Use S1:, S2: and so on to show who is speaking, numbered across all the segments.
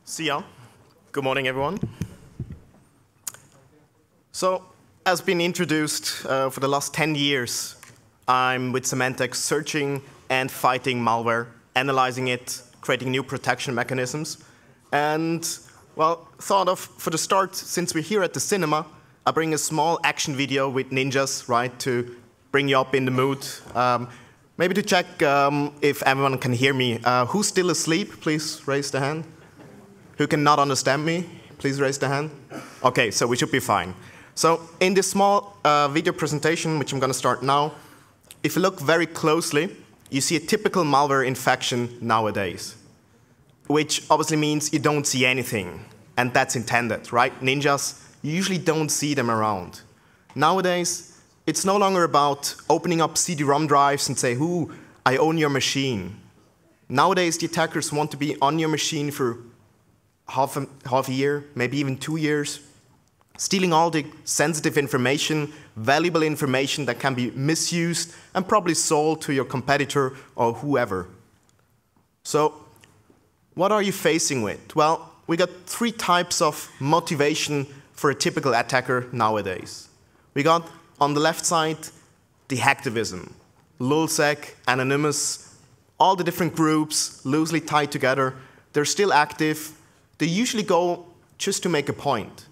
S1: See ya. Good morning, everyone. So, as been introduced, for the last 10 years, I'm with Symantec searching and fighting malware, analyzing it, creating new protection mechanisms. And, well, thought of, for the start, since we're here at the cinema, I bring a small action video with ninjas, right, to bring you up in the mood. Maybe to check if everyone can hear me. Who's still asleep? Please raise the hand. Who cannot understand me? Please raise the hand. OK, so we should be fine. So in this small video presentation, which I'm going to start now, if you look very closely, you see a typical malware infection nowadays, which obviously means you don't see anything. And that's intended, right? Ninjas, you usually don't see them around. Nowadays, it's no longer about opening up CD-ROM drives and say, "Ooh, I own your machine." Nowadays, the attackers want to be on your machine for half a year, maybe even 2 years, stealing all the sensitive information, valuable information that can be misused and probably sold to your competitor or whoever. So what are you facing with? Well, we got 3 types of motivation for a typical attacker nowadays. We got, on the left side, the hacktivism. LulzSec, Anonymous, all the different groups loosely tied together. They're still active. They usually go just to make a point.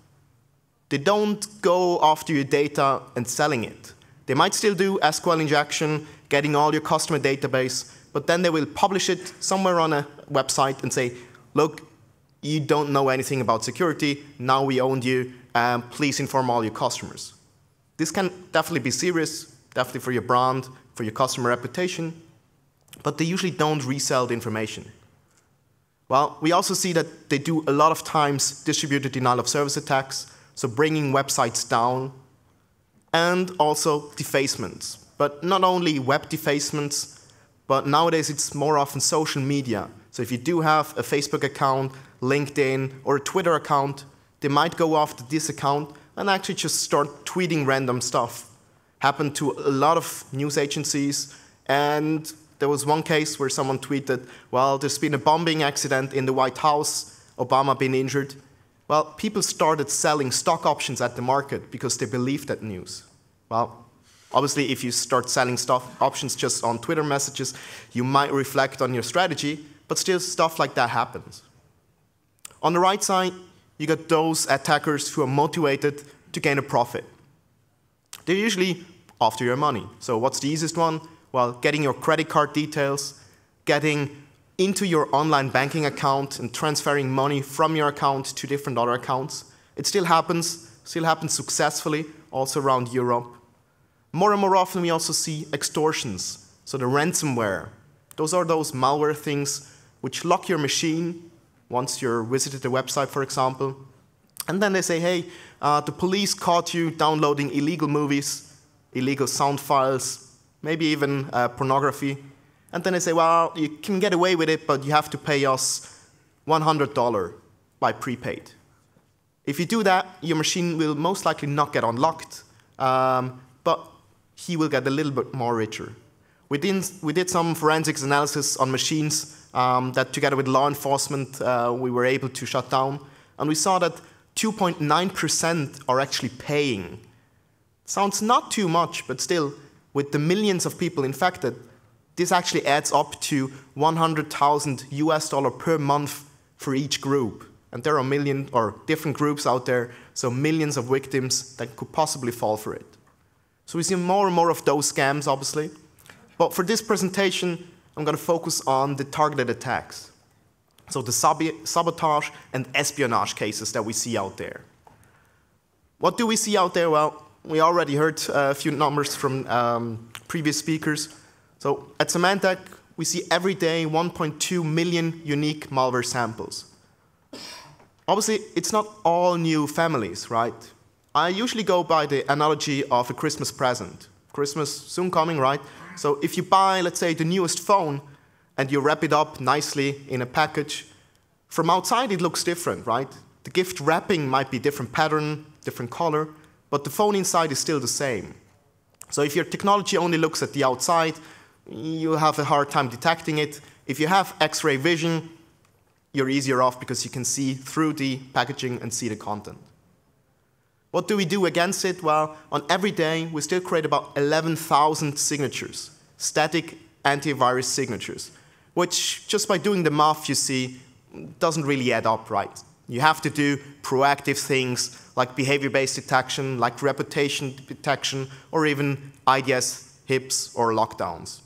S1: They don't go after your data and selling it. They might still do SQL injection, getting all your customer database, but then they will publish it somewhere on a website and say, "Look, you don't know anything about security. Now we owned you. Please inform all your customers." This can definitely be serious, definitely for your brand, for your customer reputation, but they usually don't resell the information. Well, we also see that they do a lot of times distributed denial of service attacks, so bringing websites down, and also defacements. But not only web defacements, but nowadays it's more often social media. So if you do have a Facebook account, LinkedIn, or a Twitter account, they might go after this account and actually just start tweeting random stuff. Happened to a lot of news agencies, and there was one case where someone tweeted, "Well, there's been a bombing accident in the White House, Obama been injured." Well, people started selling stock options at the market because they believed that news. Well, obviously, if you start selling stock options just on Twitter messages, you might reflect on your strategy, but still stuff like that happens. On the right side, you got those attackers who are motivated to gain a profit. They're usually after your money. So what's the easiest one? Well, getting your credit card details, getting into your online banking account and transferring money from your account to different other accounts. It still happens successfully, also around Europe. More and more often, we also see extortions, so the ransomware. Those are those malware things which lock your machine once you're visited the website, for example. And then they say, "Hey, the police caught you downloading illegal movies, illegal sound files, maybe even pornography." And then they say, "Well, you can get away with it, but you have to pay us $100 by prepaid." If you do that, your machine will most likely not get unlocked, but he will get a little bit more richer. We did some forensics analysis on machines that, together with law enforcement, we were able to shut down. And we saw that 2.9% are actually paying. Sounds not too much, but still, with the millions of people infected, this actually adds up to $100,000 per month for each group. And there are different groups out there, so millions of victims that could possibly fall for it. So we see more and more of those scams, obviously. But for this presentation, I'm going to focus on the targeted attacks. So the sabotage and espionage cases that we see out there. What do we see out there? Well, we already heard a few numbers from previous speakers. So at Symantec, we see every day 1.2 million unique malware samples. Obviously, it's not all new families, right? I usually go by the analogy of a Christmas present. Christmas soon coming, right? So if you buy, let's say, the newest phone, and you wrap it up nicely in a package, from outside it looks different, right? The gift wrapping might be different pattern, different color, but the phone inside is still the same. So if your technology only looks at the outside, you have a hard time detecting it. If you have X-ray vision, you're easier off because you can see through the packaging and see the content. What do we do against it? Well, on every day, we still create about 11,000 signatures, static antivirus signatures, which just by doing the math, you see, doesn't really add up, right? You have to do proactive things like behavior-based detection, like reputation detection, or even IDS, HIPs, or lockdowns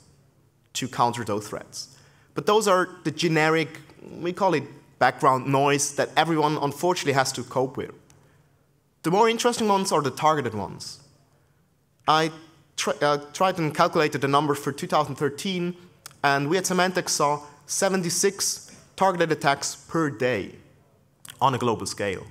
S1: to counter those threats. But those are the generic, we call it background noise, that everyone unfortunately has to cope with. The more interesting ones are the targeted ones. I tried and calculated the number for 2013, and we at Symantec saw 76 targeted attacks per day on a global scale.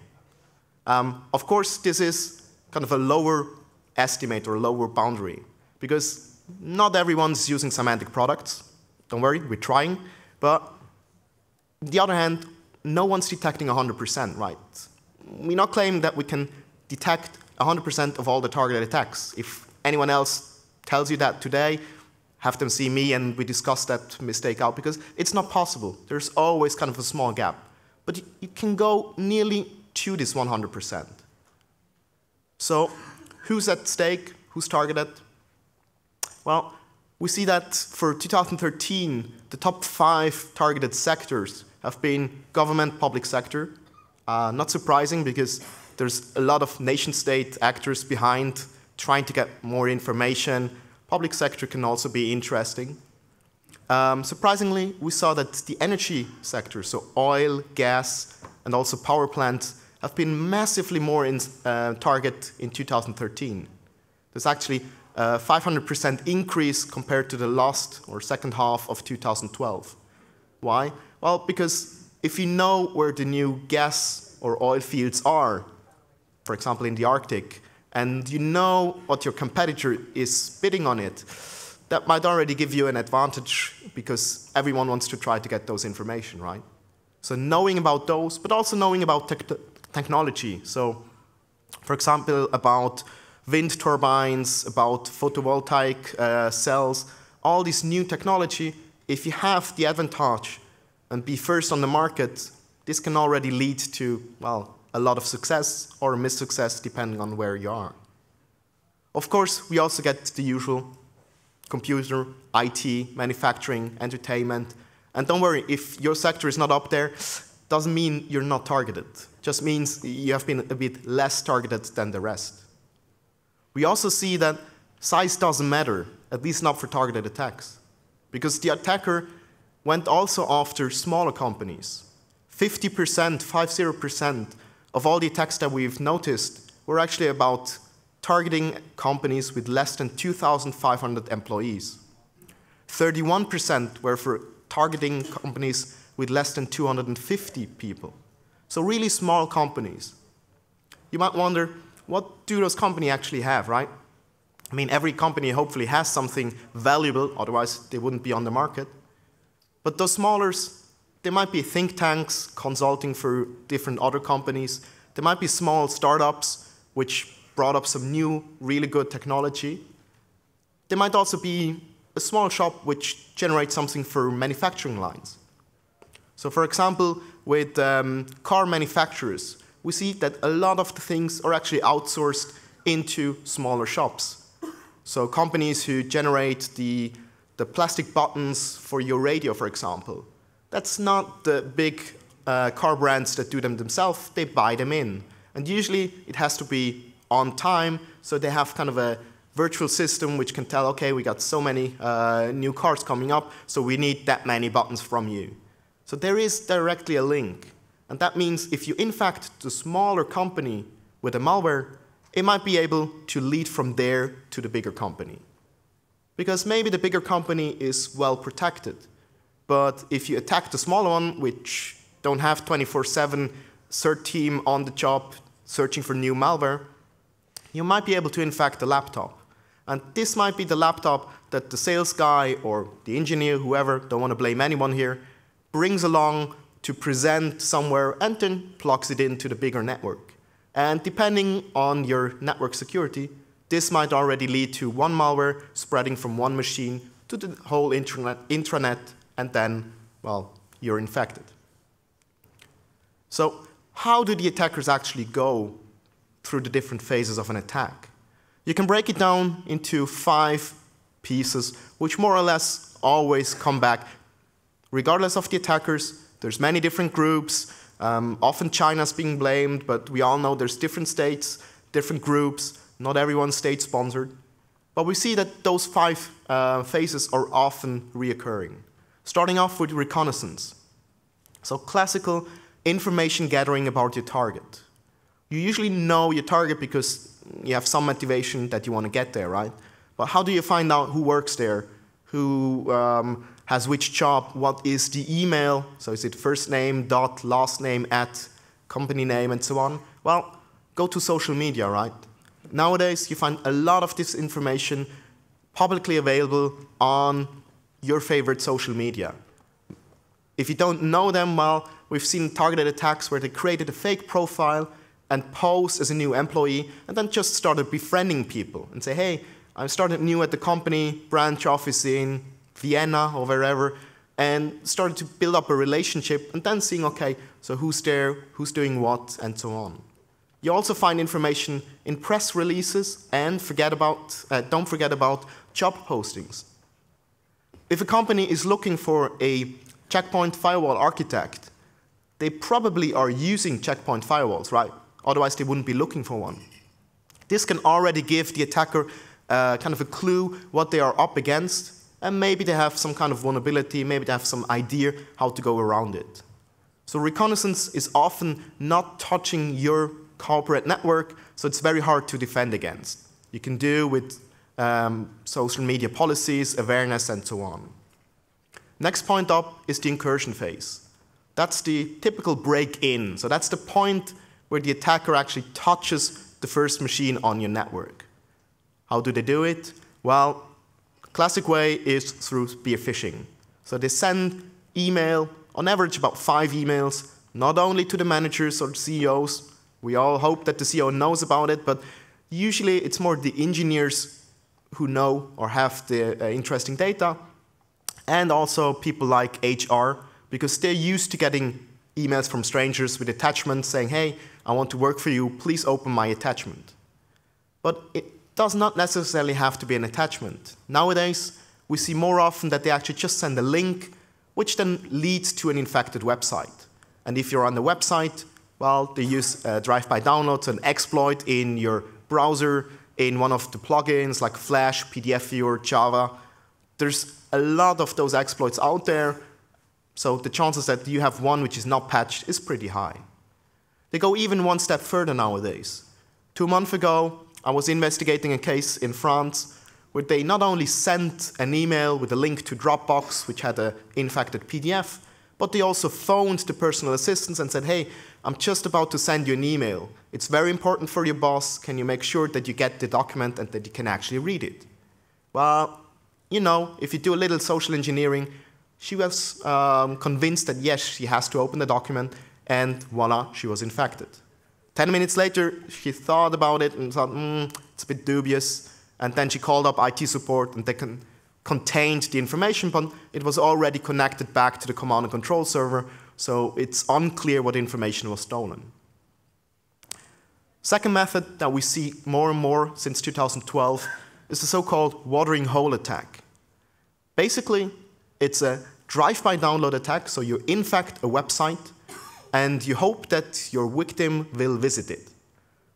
S1: Of course, this is kind of a lower estimate or a lower boundary, because not everyone's using Symantec products. Don't worry, we're trying. But on the other hand, no one's detecting 100%, right? We're not claiming that we can detect 100% of all the targeted attacks. If anyone else tells you that today, have them see me and we discuss that mistake out, because it's not possible. There's always kind of a small gap. But you can go nearly to this 100%. So who's at stake? Who's targeted? Well, we see that for 2013, the top 5 targeted sectors have been government, public sector. Not surprising, because there's a lot of nation-state actors behind trying to get more information. Public sector can also be interesting. Surprisingly, we saw that the energy sector, so oil, gas, and also power plants, have been massively more in target in 2013. There's actually a 500% increase compared to the last or second half of 2012. Why? Well, because if you know where the new gas or oil fields are, for example in the Arctic, and you know what your competitor is bidding on it, that might already give you an advantage, because everyone wants to try to get those information, right? So knowing about those, but also knowing about technology. So, for example, about wind turbines, about photovoltaic cells, all this new technology, if you have the advantage and be first on the market, this can already lead to, well, a lot of success or missuccess depending on where you are. Of course, we also get the usual computer, IT, manufacturing, entertainment. And don't worry, if your sector is not up there, doesn't mean you're not targeted. Just means you have been a bit less targeted than the rest. We also see that size doesn't matter, at least not for targeted attacks, because the attacker went also after smaller companies. 50% of all the attacks that we've noticed were actually about targeting companies with less than 2,500 employees. 31% were for targeting companies with less than 250 people. So really small companies. You might wonder, what do those companies actually have, right? I mean, every company hopefully has something valuable, otherwise they wouldn't be on the market. But those smallers, they might be think tanks consulting for different other companies. There might be small startups which brought up some new, really good technology. There might also be a small shop which generates something for manufacturing lines. So for example, with car manufacturers, we see that a lot of the things are actually outsourced into smaller shops. So companies who generate the plastic buttons for your radio, for example, that's not the big car brands that do them themselves, they buy them in. And usually it has to be on time, so they have kind of a virtual system which can tell, okay, we got so many new cars coming up, so we need that many buttons from you. So there is directly a link. And that means if you infect the smaller company with a malware, it might be able to lead from there to the bigger company. Because maybe the bigger company is well protected. But if you attack the smaller one, which don't have 24/7 CERT team on the job searching for new malware, you might be able to infect the laptop. And this might be the laptop that the sales guy or the engineer, whoever, don't want to blame anyone here, brings along to present somewhere and then plugs it into the bigger network. And depending on your network security, this might already lead to one malware spreading from one machine to the whole intranet, and then, well, you're infected. So how do the attackers actually go through the different phases of an attack? You can break it down into 5 pieces, which more or less always come back. Regardless of the attackers, there's many different groups. Often China's being blamed, but we all know there's different states, different groups, not everyone's state-sponsored. But we see that those 5 phases are often reoccurring. Starting off with reconnaissance. So classical information gathering about your target. You usually know your target because you have some motivation that you want to get there, right? But how do you find out who works there, who has which job, what is the email, so is it first name, dot, last name, at, company name, and so on? Well, go to social media, right? Nowadays, you find a lot of this information publicly available on your favorite social media. If you don't know them, well, we've seen targeted attacks where they created a fake profile and posed as a new employee, and then just started befriending people and say, hey, I started new at the company, branch office in Vienna or wherever, and started to build up a relationship, and then seeing, okay, so who's there, who's doing what, and so on. You also find information in press releases, and don't forget about job postings. If a company is looking for a checkpoint firewall architect, they probably are using checkpoint firewalls, right? Otherwise, they wouldn't be looking for one. This can already give the attacker kind of a clue what they are up against, and maybe they have some kind of vulnerability, maybe they have some idea how to go around it. So reconnaissance is often not touching your corporate network, so it's very hard to defend against. You can do with social media policies, awareness, and so on. Next point up is the incursion phase. That's the typical break-in. So that's the point where the attacker actually touches the first machine on your network. How do they do it? Well, classic way is through spear phishing. So they send email, on average about 5 emails, not only to the managers or the CEOs. We all hope that the CEO knows about it, but usually it's more the engineers who know or have the interesting data, and also people like HR, because they're used to getting emails from strangers with attachments saying, hey, I want to work for you, please open my attachment. But it does not necessarily have to be an attachment. Nowadays, we see more often that they actually just send a link, which then leads to an infected website. And if you're on the website, well, they use drive-by downloads, an exploit in your browser, in one of the plugins like Flash, PDF Viewer, Java. There's a lot of those exploits out there, so the chances that you have one which is not patched is pretty high. They go even one step further nowadays. 2 months ago, I was investigating a case in France where they not only sent an email with a link to Dropbox, which had an infected PDF, but they also phoned the personal assistants and said, hey, I'm just about to send you an email. It's very important for your boss. Can you make sure that you get the document and that you can actually read it? Well, you know, if you do a little social engineering, she was convinced that yes, she has to open the document, and voila, she was infected. 10 minutes later, she thought about it and thought, it's a bit dubious, and then she called up IT support, and they contained the information, but it was already connected back to the command and control server, so it's unclear what information was stolen. Second method that we see more and more since 2012 is the so-called watering hole attack. Basically, it's a drive-by download attack, so you infect a website, and you hope that your victim will visit it.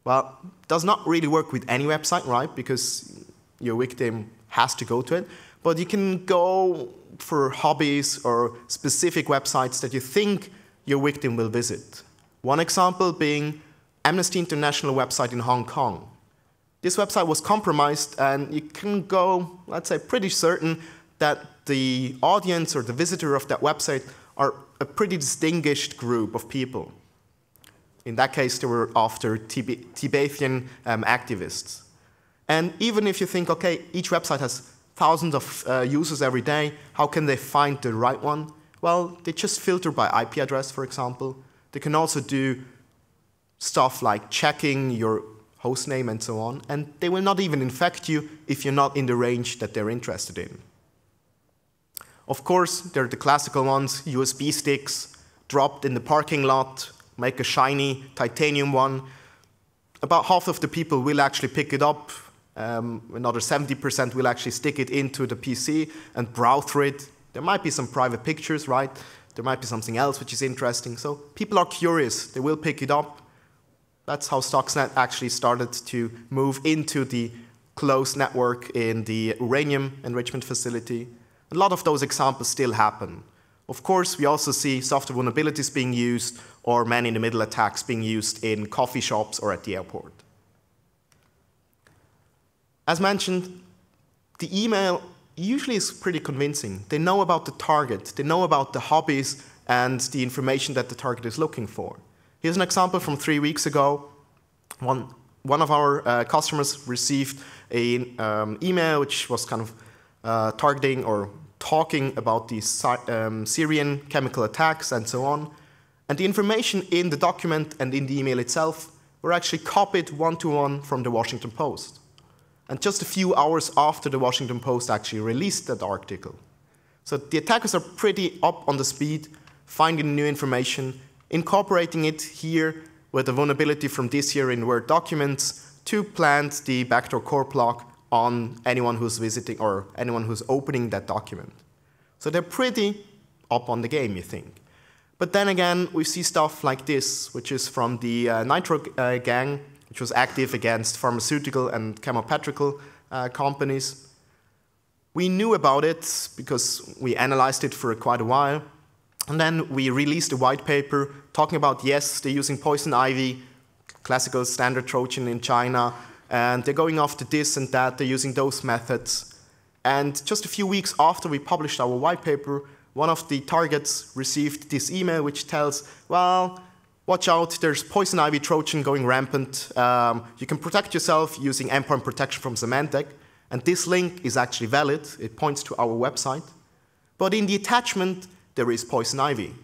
S1: Well, it does not really work with any website, right? Because your victim has to go to it. But you can go for hobbies or specific websites that you think your victim will visit. One example being Amnesty International website in Hong Kong. This website was compromised, and you can go, let's say, pretty certain that the audience or the visitor of that website are a pretty distinguished group of people. In that case, they were after Tibetan activists. And even if you think, okay, each website has thousands of users every day, how can they find the right one? Well, they just filter by IP address, for example. They can also do stuff like checking your host name and so on, and they will not even infect you if you're not in the range that they're interested in. Of course, there are the classical ones, USB sticks dropped in the parking lot make a shiny titanium one. About half of the people will actually pick it up. Another 70% will actually stick it into the PC and browse through it. There might be some private pictures, right? There might be something else which is interesting. So people are curious. They will pick it up. That's how Stuxnet actually started to move into the closed network in the uranium enrichment facility. A lot of those examples still happen. Of course, we also see software vulnerabilities being used or man-in-the-middle attacks being used in coffee shops or at the airport. As mentioned, the email usually is pretty convincing. They know about the target. They know about the hobbies and the information that the target is looking for. Here's an example from 3 weeks ago. One of our customers received an email which was kind of targeting or talking about the Syrian chemical attacks and so on. And the information in the document and in the email itself were actually copied one-to-one from the Washington Post. And just a few hours after the Washington Post actually released that article. So the attackers are pretty up on the speed, finding new information, incorporating it here with a vulnerability from this year in Word documents to plant the backdoor core block on anyone who's visiting or anyone who's opening that document. So they're pretty up on the game, you think. But then again, we see stuff like this, which is from the Nitro gang, which was active against pharmaceutical and chemopetrochemical companies. We knew about it because we analyzed it for quite a while. And then we released a white paper talking about, yes, they're using poison ivy, classical standard Trojan in China, and they're going after this and that, they're using those methods. And just a few weeks after we published our white paper, one of the targets received this email which tells, well, watch out, there's poison ivy Trojan going rampant. You can protect yourself using endpoint protection from Symantec. And this link is actually valid. It points to our website. But in the attachment, there is poison ivy.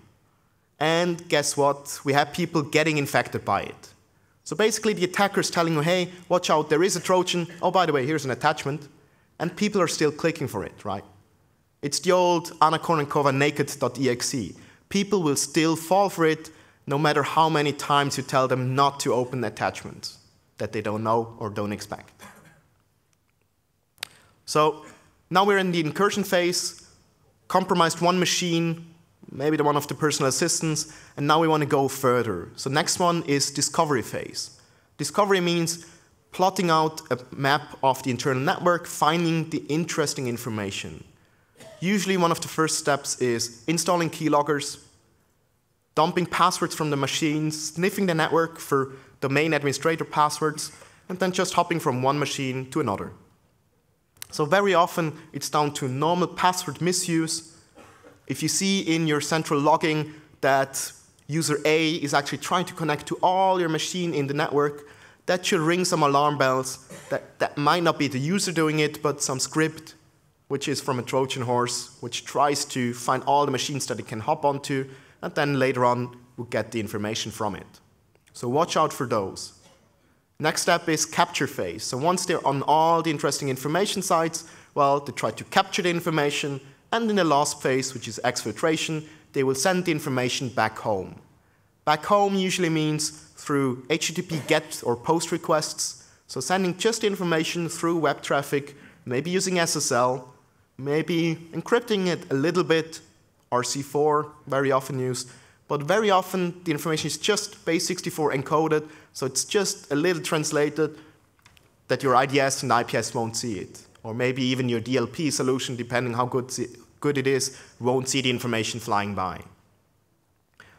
S1: And guess what? We have people getting infected by it. So basically, the attacker is telling you, hey, watch out, there is a Trojan. Oh, by the way, here's an attachment. And people are still clicking for it, right? It's the old Anna Kournikova naked.exe. People will still fall for it, no matter how many times you tell them not to open attachments that they don't know or don't expect. So now we're in the incursion phase, compromised one machine, maybe the one of the personal assistants, and now we want to go further. So next one is discovery phase. Discovery means plotting out a map of the internal network, finding the interesting information. Usually one of the first steps is installing keyloggers, dumping passwords from the machines, sniffing the network for domain administrator passwords, and then just hopping from one machine to another. So very often it's down to normal password misuse. If you see in your central logging that user A is actually trying to connect to all your machine in the network, that should ring some alarm bells. That might not be the user doing it, but some script, which is from a Trojan horse, which tries to find all the machines that it can hop onto, and then later on we'll get the information from it. So watch out for those. Next step is capture phase. So once they're on all the interesting information sites, well, they try to capture the information, and in the last phase, which is exfiltration, they will send the information back home. Back home usually means through HTTP GET or POST requests, so sending just the information through web traffic, maybe using SSL, maybe encrypting it a little bit, RC4, very often used, but very often the information is just base64 encoded, so it's just a little translated that your IDS and IPS won't see it. Or maybe even your DLP solution, depending how good it is, won't see the information flying by.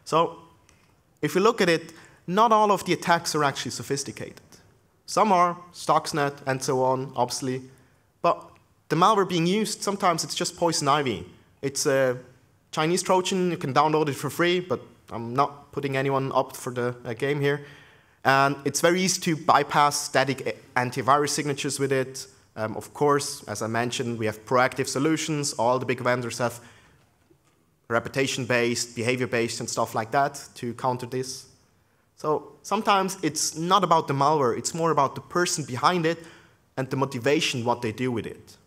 S1: So if you look at it, not all of the attacks are actually sophisticated. Some are, Stuxnet and so on, obviously, but the malware being used, sometimes it's just poison ivy. It's a Chinese Trojan, you can download it for free, but I'm not putting anyone up for the game here. And it's very easy to bypass static antivirus signatures with it. Of course, as I mentioned, we have proactive solutions. All the big vendors have reputation-based, behavior-based, and stuff like that to counter this. So sometimes it's not about the malware, it's more about the person behind it and the motivation, what they do with it.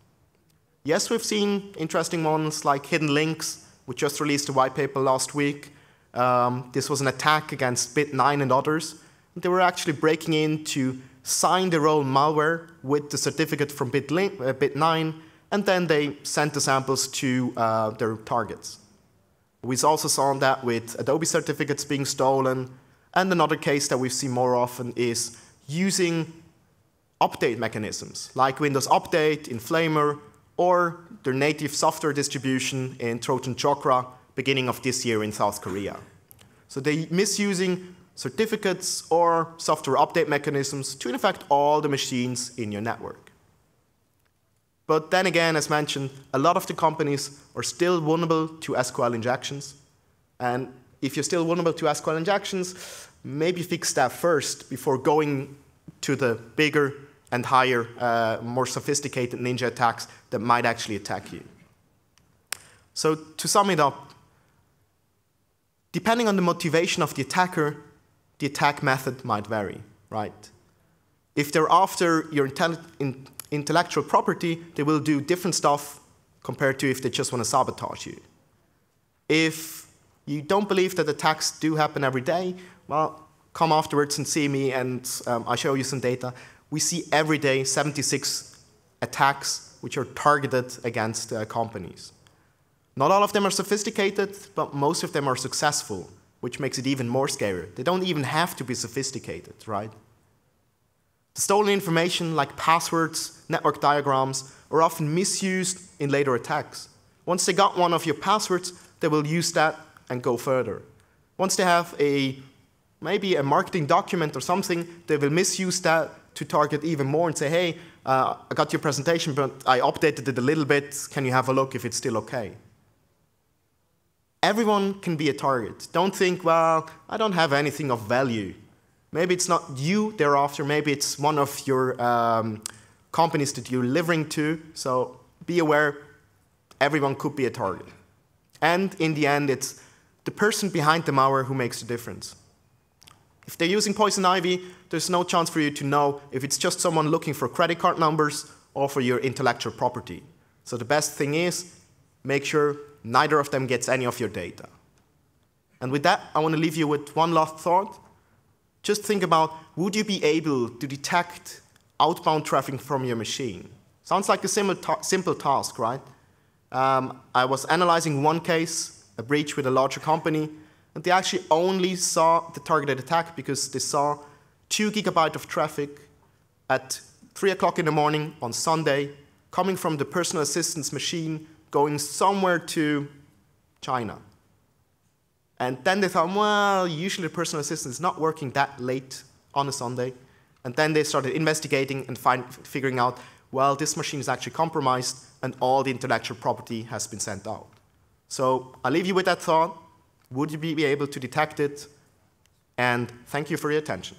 S1: Yes, we've seen interesting ones like hidden links. We just released a white paper last week. This was an attack against Bit9 and others. They were actually breaking in to sign their own malware with the certificate from Bit9, and then they sent the samples to their targets. We also saw that with Adobe certificates being stolen, and another case that we see more often is using update mechanisms, like Windows Update in Flamer, or their native software distribution in Trojan Chakra, beginning of this year in South Korea. So they're misusing certificates or software update mechanisms to infect all the machines in your network. But then again, as mentioned, a lot of the companies are still vulnerable to SQL injections. And if you're still vulnerable to SQL injections, maybe fix that first before going to the bigger and higher, more sophisticated ninja attacks that might actually attack you. So to sum it up, depending on the motivation of the attacker, the attack method might vary, right? If they're after your intellectual property, they will do different stuff compared to if they just want to sabotage you. If you don't believe that attacks do happen every day, well, come afterwards and see me, and I'll show you some data. We see every day 76 attacks which are targeted against companies. Not all of them are sophisticated, but most of them are successful, which makes it even more scary. They don't even have to be sophisticated, right? The stolen information, like passwords, network diagrams, are often misused in later attacks. Once they got one of your passwords, they will use that and go further. Once they have maybe a marketing document or something, they will misuse that to target even more and say, hey, I got your presentation, but I updated it a little bit. Can you have a look if it's still okay? Everyone can be a target. Don't think, well, I don't have anything of value. Maybe it's not you they're after. Maybe it's one of your companies that you're delivering to. So be aware, everyone could be a target. And in the end, it's the person behind the malware who makes the difference. If they're using poison ivy, there's no chance for you to know if it's just someone looking for credit card numbers or for your intellectual property. So the best thing is, make sure neither of them gets any of your data. And with that, I want to leave you with one last thought. Just think about, would you be able to detect outbound traffic from your machine? Sounds like a simple task, right? I was analyzing one case, a breach with a larger company, and they actually only saw the targeted attack because they saw 2 GB of traffic at 3 o'clock in the morning on Sunday, coming from the personal assistance machine, going somewhere to China. And then they thought, well, usually the personal assistant is not working that late on a Sunday. And then they started investigating and figuring out, well, this machine is actually compromised and all the intellectual property has been sent out. So I'll leave you with that thought. Would you be able to detect it? And thank you for your attention.